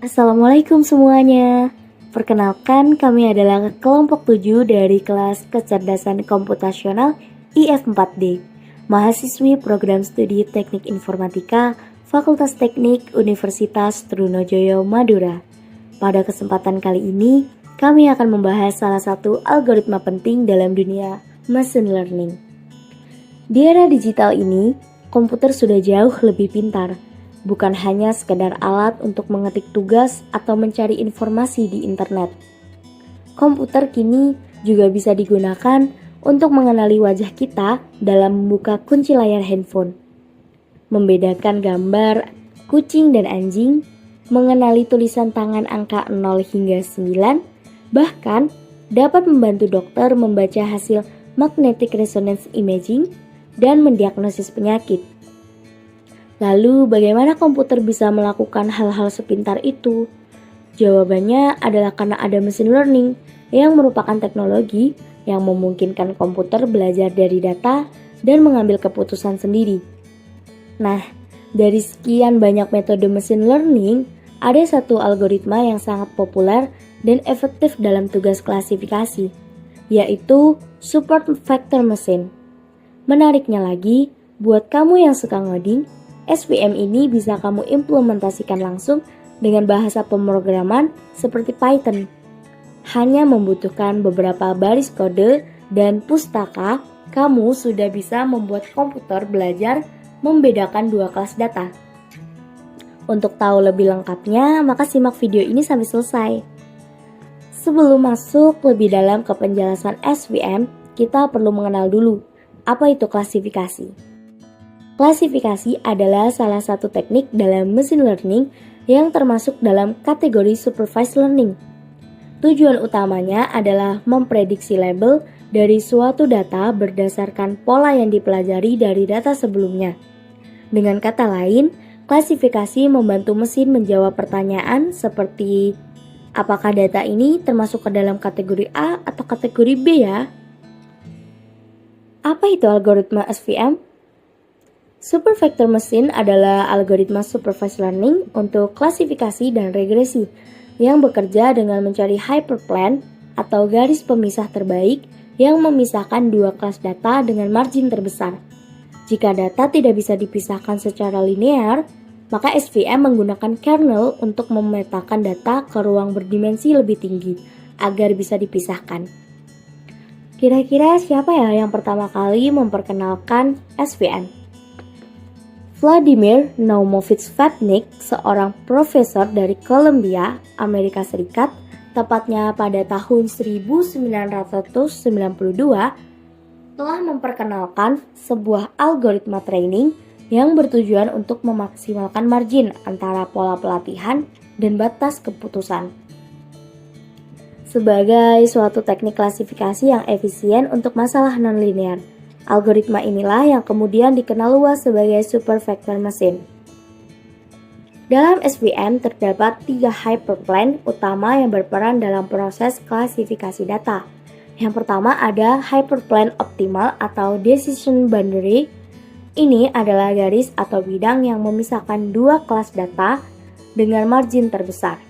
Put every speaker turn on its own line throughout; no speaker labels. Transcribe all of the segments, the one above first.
Assalamualaikum semuanya. Perkenalkan, kami adalah kelompok 7 dari kelas Kecerdasan Komputasional IF4D, mahasiswi program studi Teknik Informatika, Fakultas Teknik Universitas Trunojoyo Madura. Pada kesempatan kali ini, kami akan membahas salah satu algoritma penting dalam dunia machine learning. Di era digital ini, komputer sudah jauh lebih pintar. Bukan hanya sekedar alat untuk mengetik tugas atau mencari informasi di internet. Komputer kini juga bisa digunakan untuk mengenali wajah kita dalam membuka kunci layar handphone, membedakan gambar kucing dan anjing, mengenali tulisan tangan angka 0 hingga 9, bahkan dapat membantu dokter membaca hasil magnetic resonance imaging dan mendiagnosis penyakit. Lalu, bagaimana komputer bisa melakukan hal-hal sepintar itu? Jawabannya adalah karena ada machine learning yang merupakan teknologi yang memungkinkan komputer belajar dari data dan mengambil keputusan sendiri. Nah, dari sekian banyak metode machine learning, ada satu algoritma yang sangat populer dan efektif dalam tugas klasifikasi, yaitu Support Vector Machine. Menariknya lagi, buat kamu yang suka ngoding, SVM ini bisa kamu implementasikan langsung dengan bahasa pemrograman seperti Python. Hanya membutuhkan beberapa baris kode dan pustaka, kamu sudah bisa membuat komputer belajar membedakan dua kelas data. Untuk tahu lebih lengkapnya, maka simak video ini sampai selesai. Sebelum masuk lebih dalam ke penjelasan SVM, kita perlu mengenal dulu apa itu klasifikasi. Klasifikasi adalah salah satu teknik dalam machine learning yang termasuk dalam kategori supervised learning. Tujuan utamanya adalah memprediksi label dari suatu data berdasarkan pola yang dipelajari dari data sebelumnya. Dengan kata lain, klasifikasi membantu mesin menjawab pertanyaan seperti apakah data ini termasuk ke dalam kategori A atau kategori B ya? Apa itu algoritma SVM? Super Vector Machine adalah algoritma supervised learning untuk klasifikasi dan regresi yang bekerja dengan mencari hyperplane atau garis pemisah terbaik yang memisahkan dua kelas data dengan margin terbesar. Jika data tidak bisa dipisahkan secara linear, maka SVM menggunakan kernel untuk memetakan data ke ruang berdimensi lebih tinggi agar bisa dipisahkan. Kira-kira siapa ya yang pertama kali memperkenalkan SVM? Vladimir Naumovitch-Vatnik, seorang profesor dari Columbia, Amerika Serikat, tepatnya pada tahun 1992, telah memperkenalkan sebuah algoritma training yang bertujuan untuk memaksimalkan margin antara pola pelatihan dan batas keputusan. Sebagai suatu teknik klasifikasi yang efisien untuk masalah nonlinear, algoritma inilah yang kemudian dikenal luas sebagai Super Vector Machine. Dalam SVM terdapat 3 hyperplane utama yang berperan dalam proses klasifikasi data. Yang pertama ada hyperplane optimal atau decision boundary. Ini adalah garis atau bidang yang memisahkan dua kelas data dengan margin terbesar.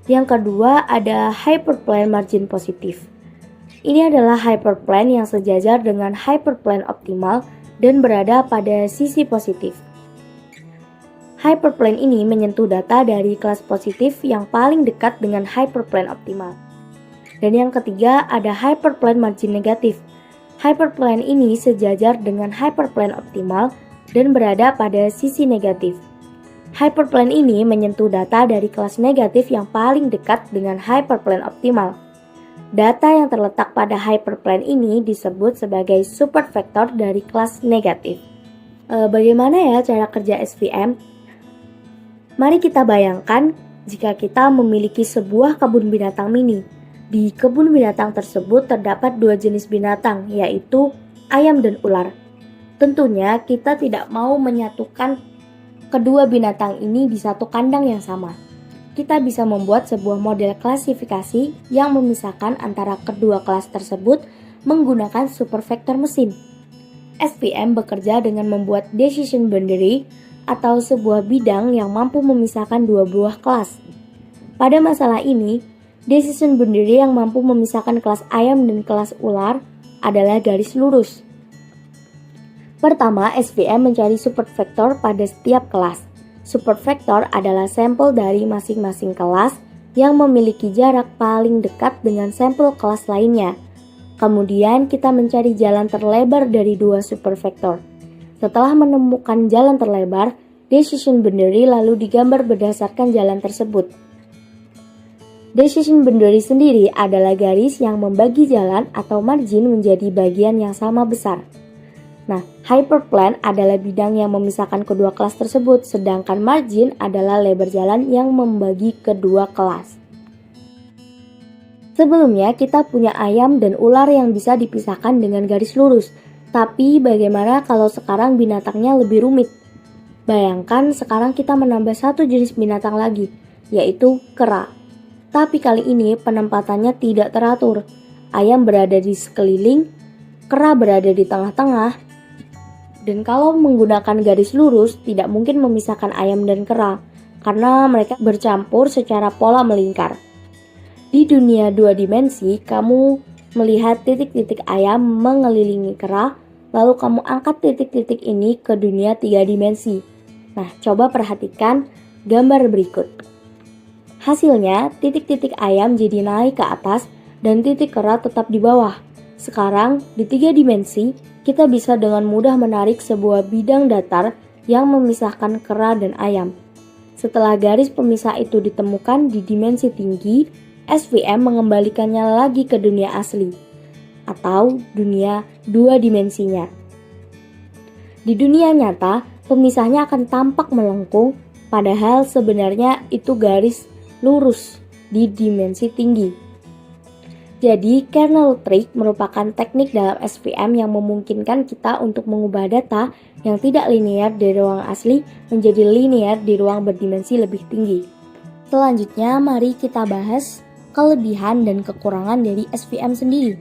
Yang kedua ada hyperplane margin positif. Ini adalah hyperplane yang sejajar dengan hyperplane optimal dan berada pada sisi positif. Hyperplane ini menyentuh data dari kelas positif yang paling dekat dengan hyperplane optimal. Dan yang ketiga ada hyperplane margin negatif. Hyperplane ini sejajar dengan hyperplane optimal dan berada pada sisi negatif. Hyperplane ini menyentuh data dari kelas negatif yang paling dekat dengan hyperplane optimal. Data yang terletak pada hyperplane ini disebut sebagai support vector dari kelas negatif. Bagaimana ya cara kerja SVM? Mari kita bayangkan jika kita memiliki sebuah kebun binatang mini. Di kebun binatang tersebut terdapat dua jenis binatang, yaitu ayam dan ular. Tentunya kita tidak mau menyatukan kedua binatang ini di satu kandang yang sama. Kita bisa membuat sebuah model klasifikasi yang memisahkan antara kedua kelas tersebut menggunakan super vector mesin. SVM bekerja dengan membuat decision boundary atau sebuah bidang yang mampu memisahkan dua buah kelas. Pada masalah ini, decision boundary yang mampu memisahkan kelas ayam dan kelas ular adalah garis lurus. Pertama, SVM mencari support vector pada setiap kelas. Support vector adalah sampel dari masing-masing kelas yang memiliki jarak paling dekat dengan sampel kelas lainnya. Kemudian kita mencari jalan terlebar dari dua support vector. Setelah menemukan jalan terlebar, decision boundary lalu digambar berdasarkan jalan tersebut. Decision boundary sendiri adalah garis yang membagi jalan atau margin menjadi bagian yang sama besar. Nah, hyperplane adalah bidang yang memisahkan kedua kelas tersebut, sedangkan margin adalah lebar jalan yang membagi kedua kelas. Sebelumnya, kita punya ayam dan ular yang bisa dipisahkan dengan garis lurus. Tapi bagaimana kalau sekarang binatangnya lebih rumit? Bayangkan sekarang kita menambah satu jenis binatang lagi, yaitu kera. Tapi kali ini penempatannya tidak teratur. Ayam berada di sekeliling, kera berada di tengah-tengah. Dan kalau menggunakan garis lurus, tidak mungkin memisahkan ayam dan kera, karena mereka bercampur secara pola melingkar. Di dunia dua dimensi, kamu melihat titik-titik ayam mengelilingi kera, lalu kamu angkat titik-titik ini ke dunia tiga dimensi. Nah, coba perhatikan gambar berikut. Hasilnya, titik-titik ayam jadi naik ke atas dan titik kera tetap di bawah. Sekarang, di tiga dimensi, kita bisa dengan mudah menarik sebuah bidang datar yang memisahkan kera dan ayam. Setelah garis pemisah itu ditemukan di dimensi tinggi, SVM mengembalikannya lagi ke dunia asli, atau dunia dua dimensinya. Di dunia nyata, pemisahnya akan tampak melengkung, padahal sebenarnya itu garis lurus di dimensi tinggi. Jadi, kernel trick merupakan teknik dalam SVM yang memungkinkan kita untuk mengubah data yang tidak linear dari ruang asli menjadi linear di ruang berdimensi lebih tinggi. Selanjutnya, mari kita bahas kelebihan dan kekurangan dari SVM sendiri.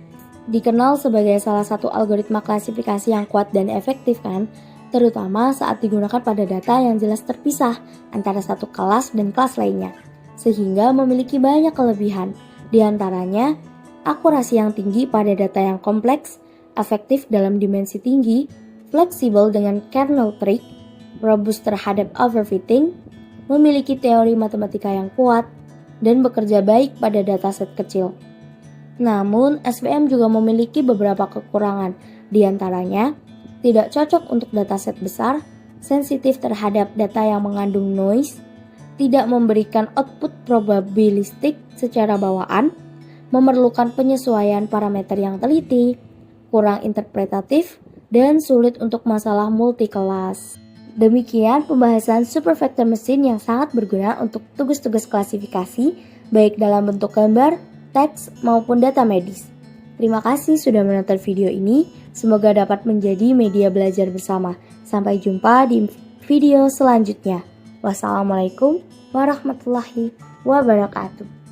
Dikenal sebagai salah satu algoritma klasifikasi yang kuat dan efektif kan, terutama saat digunakan pada data yang jelas terpisah antara satu kelas dan kelas lainnya, sehingga memiliki banyak kelebihan. Di antaranya, akurasi yang tinggi pada data yang kompleks, efektif dalam dimensi tinggi, fleksibel dengan kernel trick, robust terhadap overfitting, memiliki teori matematika yang kuat, dan bekerja baik pada dataset kecil. Namun, SVM juga memiliki beberapa kekurangan, di antaranya tidak cocok untuk dataset besar, sensitif terhadap data yang mengandung noise, tidak memberikan output probabilistik secara bawaan, memerlukan penyesuaian parameter yang teliti, kurang interpretatif, dan sulit untuk masalah multi-kelas. Demikian pembahasan supervector mesin yang sangat berguna untuk tugas-tugas klasifikasi, baik dalam bentuk gambar, teks, maupun data medis. Terima kasih sudah menonton video ini, semoga dapat menjadi media belajar bersama. Sampai jumpa di video selanjutnya. Wassalamualaikum warahmatullahi wabarakatuh.